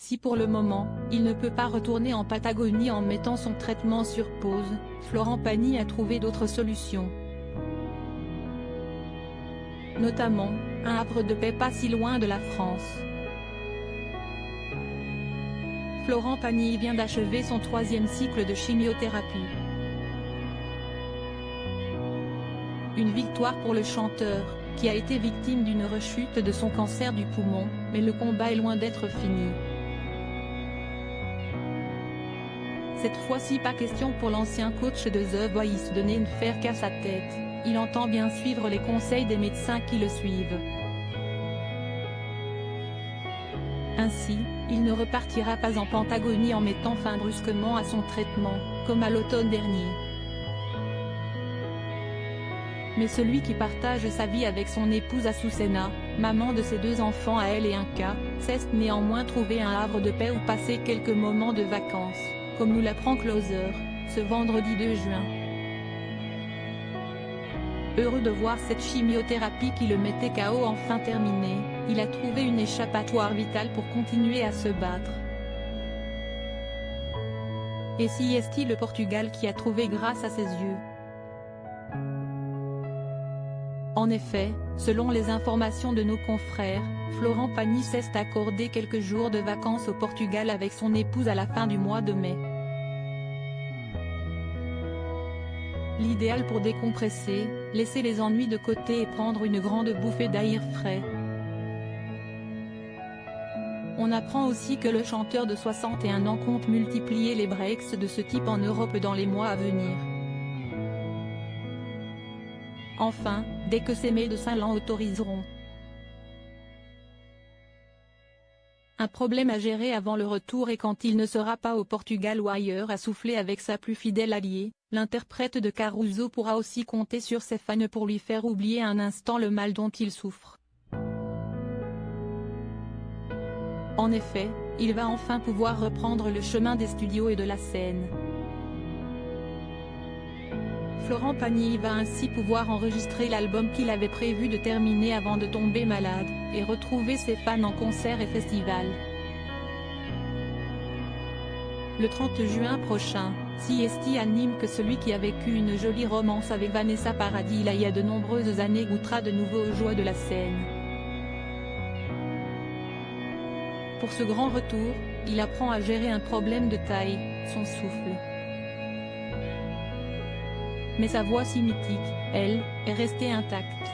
si pour le moment, il ne peut pas retourner en Patagonie en mettant son traitement sur pause, Florent Pagny a trouvé d'autres solutions. Notamment, un havre de paix pas si loin de la France. Florent Pagny vient d'achever son 3e cycle de chimiothérapie. Une victoire pour le chanteur, qui a été victime d'une rechute de son cancer du poumon, mais le combat est loin d'être fini. Cette fois-ci pas question pour l'ancien coach de The Voice de ne faire qu'à sa tête, il entend bien suivre les conseils des médecins qui le suivent. Ainsi, il ne repartira pas en Patagonie en mettant fin brusquement à son traitement, comme à l'automne dernier. Mais celui qui partage sa vie avec son épouse Azucena, maman de ses 2 enfants à elle et un cas, sait néanmoins trouver un havre de paix où passer quelques moments de vacances, comme nous l'apprend Closer, ce vendredi 2 juin. Heureux de voir cette chimiothérapie qui le mettait KO enfin terminée, il a trouvé une échappatoire vitale pour continuer à se battre. Et si est-il le Portugal qui a trouvé grâce à ses yeux? En effet, selon les informations de nos confrères, Florent Pagny s'est accordé quelques jours de vacances au Portugal avec son épouse à la fin du mois de mai. L'idéal pour décompresser, laisser les ennuis de côté et prendre une grande bouffée d'air frais. On apprend aussi que le chanteur de 61 ans compte multiplier les breaks de ce type en Europe dans les mois à venir. Enfin, dès que ses médecins l'autoriseront. Un problème à gérer avant le retour et quand il ne sera pas au Portugal ou ailleurs à souffler avec sa plus fidèle alliée, l'interprète de Caruso pourra aussi compter sur ses fans pour lui faire oublier un instant le mal dont il souffre. En effet, il va enfin pouvoir reprendre le chemin des studios et de la scène. Florent Pagny va ainsi pouvoir enregistrer l'album qu'il avait prévu de terminer avant de tomber malade, et retrouver ses fans en concert et festival. Le 30 juin prochain, CST anime que celui qui a vécu une jolie romance avec Vanessa Paradis il y a de nombreuses années goûtera de nouveau aux joies de la scène. Pour ce grand retour, il apprend à gérer un problème de taille, son souffle. Mais sa voix si mythique, elle, est restée intacte.